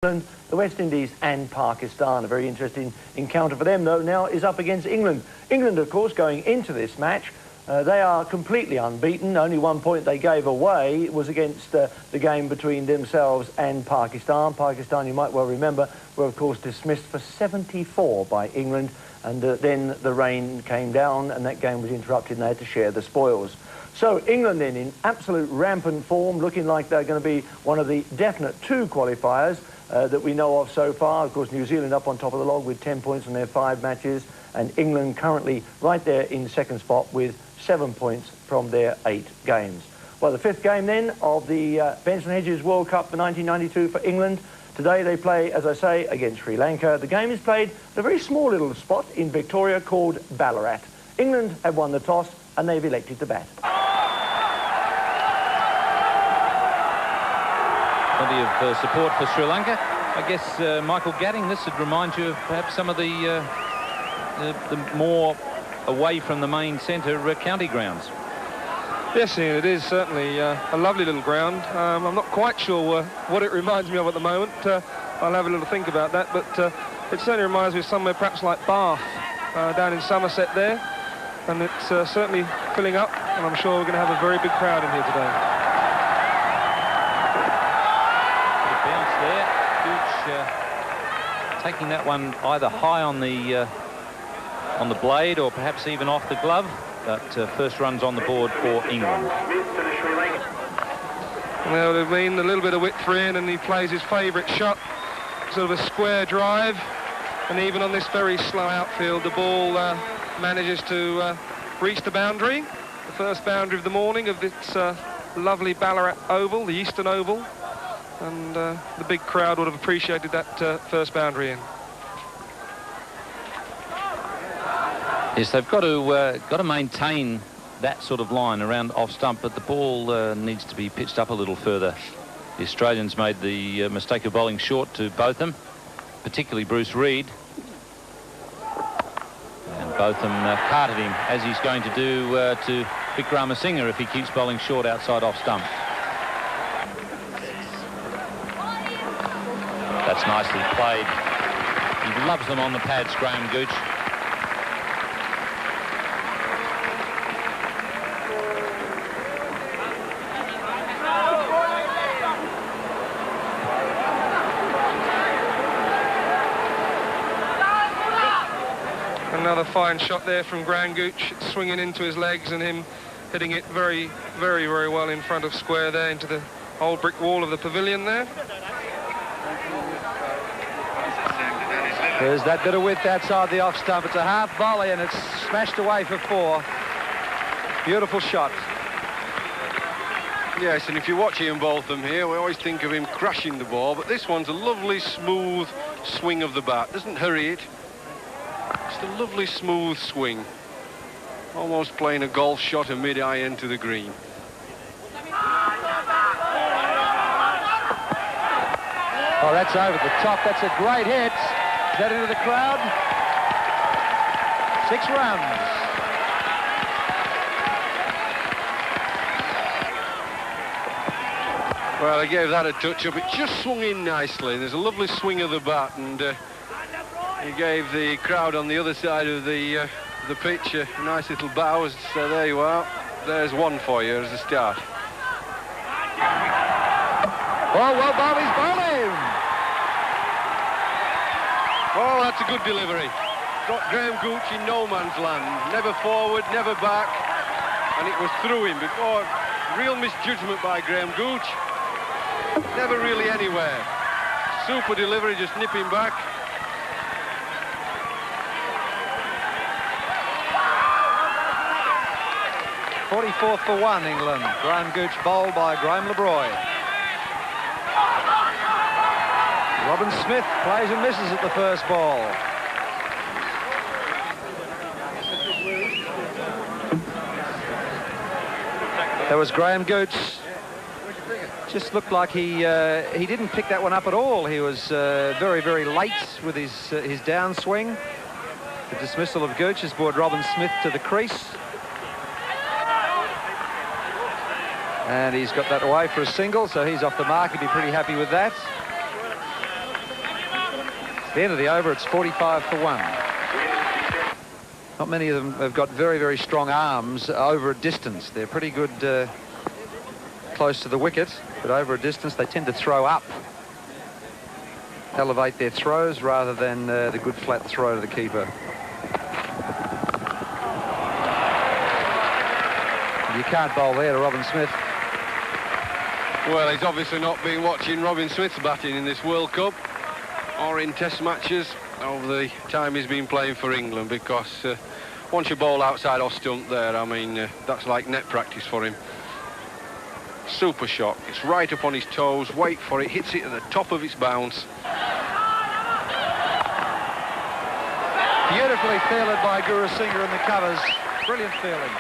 The West Indies and Pakistan. A very interesting encounter for them, though, now is up against England. England, of course, going into this match, they are completely unbeaten. Only 1 point they gave away was against the game between themselves and Pakistan. Pakistan, you might well remember, were, of course, dismissed for 74 by England, and then the rain came down and that game was interrupted and they had to share the spoils. So England then in absolute rampant form, looking like they're going to be one of the definite two qualifiers that we know of so far. Of course, New Zealand up on top of the log with 10 points in their 5 matches, and England currently right there in second spot with 7 points from their 8 games. Well, the 5th game then of the Benson Hedges World Cup for 1992 for England. Today they play, as I say, against Sri Lanka. The game is played at a very small little spot in Victoria called Ballarat. England have won the toss and they've elected to bat. Plenty of support for Sri Lanka. I guess, Michael Gadding, this would remind you of perhaps some of the more away from the main centre county grounds. Yes, Ian, it is certainly a lovely little ground. I'm not quite sure what it reminds me of at the moment. I'll have a little think about that, but it certainly reminds me of somewhere perhaps like Bath, down in Somerset there. And it's certainly filling up, and I'm sure we're going to have a very big crowd in here today. Taking that one either high on the blade or perhaps even off the glove, but first runs on the board for England. Well, it would mean a little bit of width for Ian, and he plays his favourite shot, sort of a square drive, and even on this very slow outfield, the ball manages to reach the boundary, the first boundary of the morning of this lovely Ballarat Oval, the Eastern Oval. And the big crowd would have appreciated that first boundary in. Yes, they've got to maintain that sort of line around off stump, but the ball needs to be pitched up a little further. The Australians made the mistake of bowling short to Botham, particularly Bruce Reid. And Botham carted him, as he's going to do to Wickramasinghe if he keeps bowling short outside off stump. That's nicely played. He loves them on the pads, Graham Gooch. Another fine shot there from Graham Gooch, swinging into his legs and him hitting it very, very, very well in front of square there into the old brick wall of the pavilion there. There's that bit of width outside the off stump. It's a half volley and it's smashed away for 4. Beautiful shot. Yes, and if you watch Ian Botham here, we always think of him crashing the ball, but this one's a lovely, smooth swing of the bat. Doesn't hurry it. Just a lovely, smooth swing. Almost playing a golf shot, a mid-iron to the green. Oh, that's over the top. That's a great hit. That into the crowd. 6 runs. Well, I gave that a touch-up. It just swung in nicely. There's a lovely swing of the bat, and he gave the crowd on the other side of the pitch a nice little bow. So there you are. There's one for you as a start. Oh, well, Bobby's bowling. Oh, that's a good delivery. Got Graham Gooch in no man's land. Never forward, never back. And it was through him before. Real misjudgment by Graham Gooch. Never really anywhere. Super delivery, just nipping back. .44 for 1, England. Graham Gooch bowled by Graham LeBroy. Robin Smith plays and misses at the first ball. There was Graham Gooch. Just looked like he didn't pick that one up at all. He was very, very late with his downswing. The dismissal of Gooch has brought Robin Smith to the crease. And he's got that away for a single, so he's off the mark. He'd be pretty happy with that. At the end of the over, it's 45 for 1. Not many of them have got very, very strong arms over a distance. They're pretty good close to the wicket, but over a distance they tend to throw up. Elevate their throws rather than the good flat throw to the keeper. You can't bowl there to Robin Smith. Well, he's obviously not been watching Robin Smith's batting in this World Cup or in Test matches over the time he's been playing for England, because once you bowl outside off stump there, I mean, that's like net practice for him. Super shot. It's right up on his toes. Wait for it. Hits it at the top of its bounce. Beautifully fielded by Guru Singh in the covers. Brilliant fielding.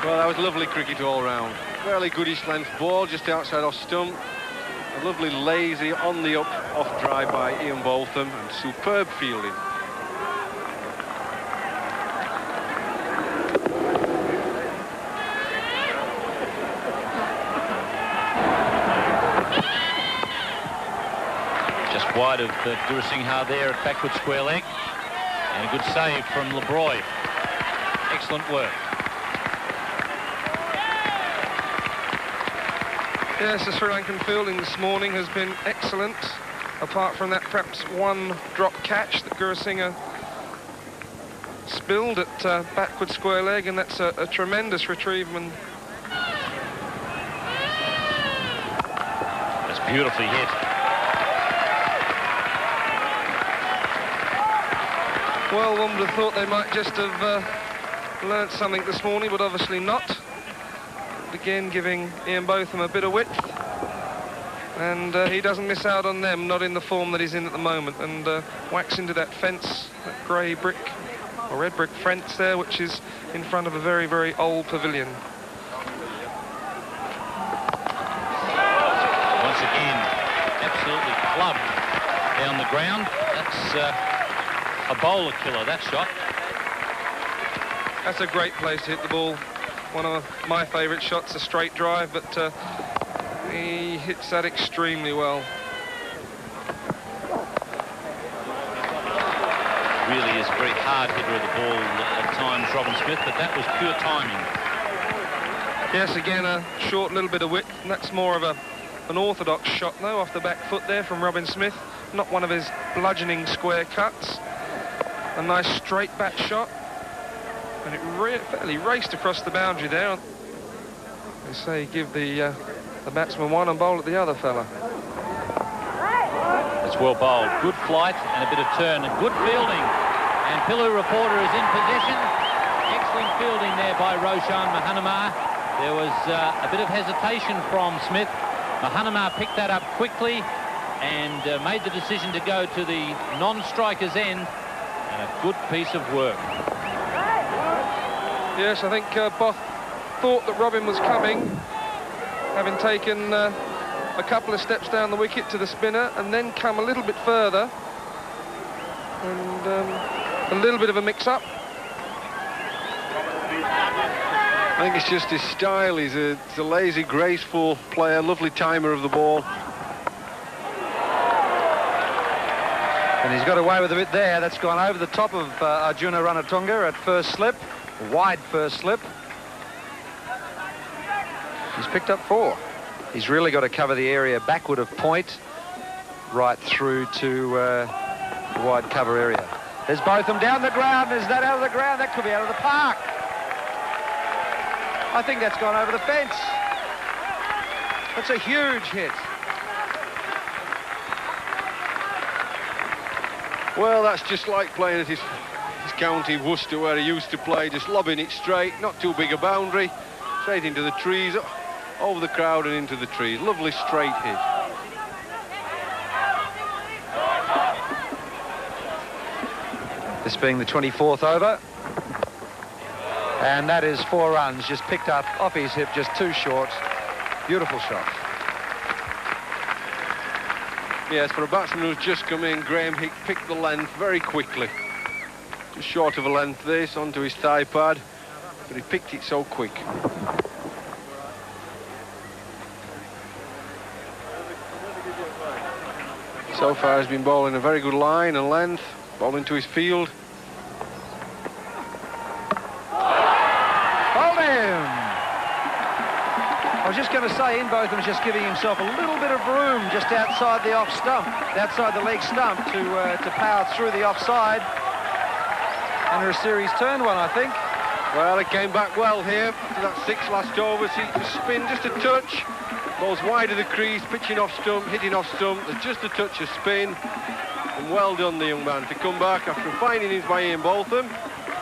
Well, that was lovely cricket all round. Fairly goodish length ball just outside off stump. A lovely lazy on the up off drive by Ian Botham, and superb fielding. Just wide of Guru Singh there at backward square leg, and a good save from LeBroy. Excellent work. Yes, the Sri Lankan fielding this morning has been excellent, apart from that perhaps one drop catch that Guru Singh spilled at backward square leg, and that's a tremendous retrieve. That's beautifully hit. Well, one would have thought they might just have learnt something this morning, but obviously not. Again, giving Ian Botham a bit of width, and he doesn't miss out on them, not in the form that he's in at the moment, and whacks into that fence, that grey brick or red brick fence there, which is in front of a very, very old pavilion. Once again, absolutely clubbed down the ground. That's a bowler killer, that shot. That's a great place to hit the ball. One of my favourite shots, a straight drive, but he hits that extremely well. Really is a very hard hitter of the ball at times, Robin Smith, but that was pure timing. Yes, again, a short little bit of width, and that's more of an orthodox shot, though, off the back foot there from Robin Smith. Not one of his bludgeoning square cuts. A nice straight bat shot. And it fairly raced across the boundary there. They say give the batsman one and bowl at the other fella. It's well bowled. Good flight and a bit of turn and good fielding. And Pillu Reporter is in possession. Excellent fielding there by Roshan Mahanama. There was a bit of hesitation from Smith. Mahanama picked that up quickly and made the decision to go to the non-striker's end. And a good piece of work. Yes, I think Both thought that Robin was coming, having taken a couple of steps down the wicket to the spinner and then come a little bit further. And a little bit of a mix-up. I think it's just his style. He's a lazy, graceful player, lovely timer of the ball. And he's got away with a bit there. That's gone over the top of Arjuna Ranatunga at first slip. Wide first slip. He's picked up 4. He's really got to cover the area backward of point right through to the wide cover area. There's Botham down the ground. Is that out of the ground? That could be out of the park. I think that's gone over the fence. That's a huge hit. Well, that's just like playing at his county, Worcester, where he used to play, just lobbing it straight, not too big a boundary, straight into the trees, over the crowd and into the trees. Lovely straight hit. This being the 24th over. And that is 4 runs, just picked up off his hip, just too short. Beautiful shot. Yes, for a batsman who's just come in, Graham Hick picked the length very quickly. Just short of a length this, onto his thigh pad, but he picked it so quick. So far he's been bowling a very good line and length, bowling to his field. Hold him! I was just going to say, Inbotham is just giving himself a little bit of room just outside the off stump, outside the leg stump to power through the offside. And a series turn one, I think. Well, it came back well here to that 6 last over. See, to spin just a touch. Ball's wide of the crease, pitching off stump, hitting off stump. There's just a touch of spin. And well done, the young man, to come back after a fine innings by Ian Botham.